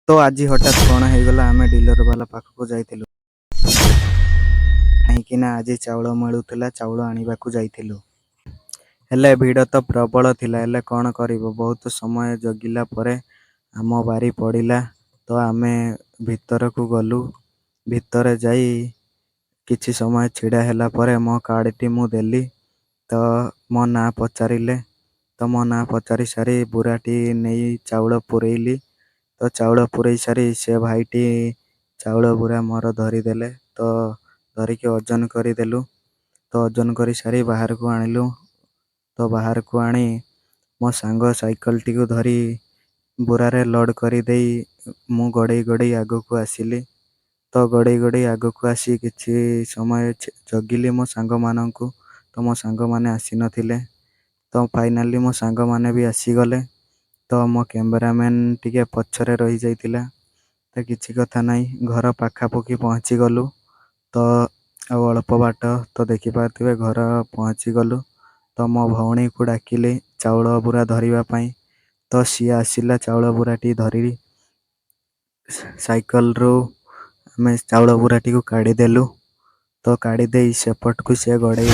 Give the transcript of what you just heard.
ତ ଆଜି ହଠାତ୍ କ'ଣ ହେଇଗଲା, ଆମେ ଡିଲର ବାଲା ପାଖକୁ ଯାଇଥିଲୁ। କାହିଁକିନା ଆଜି ଚାଉଳ ମିଳୁଥିଲା, ଚାଉଳ ଆଣିବାକୁ ଯାଇଥିଲୁ। ହେଲେ ଭିଡ଼ ତ ପ୍ରବଳ ଥିଲା। ହେଲେ କ'ଣ କରିବୁ, ବହୁତ ସମୟ ଜଗିଲା ପରେ ଆମ ବାରି ପଡ଼ିଲା। ତ ଆମେ ଭିତରକୁ ଗଲୁ। ଭିତରେ ଯାଇ କିଛି ସମୟ ଛିଡ଼ା ହେଲା ପରେ ମୋ କାର୍ଡ଼ଟି ମୁଁ ଦେଲି। ତ ମୋ ନାଁ ପଚାରିଲେ। ତ ମୋ ନାଁ ପଚାରି ସାରି ବୁରାଟି ନେଇ ଚାଉଳ ପୂରେଇଲି। ତ ଚାଉଳ ପୂରେଇ ସାରି ସେ ଭାଇଟି ଚାଉଳ ବୁରା ମୋର ଧରିଦେଲେ। ତ ଧରିକି ଓଜନ କରିଦେଲୁ। ତ ଓଜନ କରି ସାରି ବାହାରକୁ ଆଣିଲୁ। ତ ବାହାରକୁ ଆଣି ମୋ ସାଙ୍ଗ ସାଇକେଲଟିକୁ ଧରି ବୁରାରେ ଲୋଡ଼୍ କରିଦେଇ ମୁଁ ଗଡ଼େଇ ଗଡ଼େଇ ଆଗକୁ ଆସିଲି। ତ ଗଡ଼େଇ ଗଡ଼େଇ ଆଗକୁ ଆସି କିଛି ସମୟ ଜଗିଲି ମୋ ସାଙ୍ଗମାନଙ୍କୁ। ତ ମୋ ସାଙ୍ଗମାନେ ଆସିନଥିଲେ। ତ ଫାଇନାଲି ମୋ ସାଙ୍ଗମାନେ ବି ଆସିଗଲେ। ତ ମୋ କ୍ୟାମେରାମ୍ୟାନ୍ ଟିକେ ପଛରେ ରହିଯାଇଥିଲା। ତ କିଛି କଥା ନାହିଁ, ଘର ପାଖାପାଖି ପହଞ୍ଚିଗଲୁ। ତ ଆଉ ଅଳ୍ପ ବାଟ, ତ ଦେଖିପାରୁଥିବେ ଘର ପହଞ୍ଚିଗଲୁ। ତ ମୋ ଭଉଣୀକୁ ଡାକିଲି ଚାଉଳ ବୁରା ଧରିବା ପାଇଁ। ତ ସିଏ ଆସିଲା ଚାଉଳ ବୁରାଟି ଧରି। ସାଇକେଲରୁ ଆମେ ଚାଉଳ ବୁରାଟିକୁ କାଢ଼ିଦେଲୁ। ତ କାଢ଼ି ଦେଇ ସେପଟକୁ ସିଏ ଗଡ଼େଇ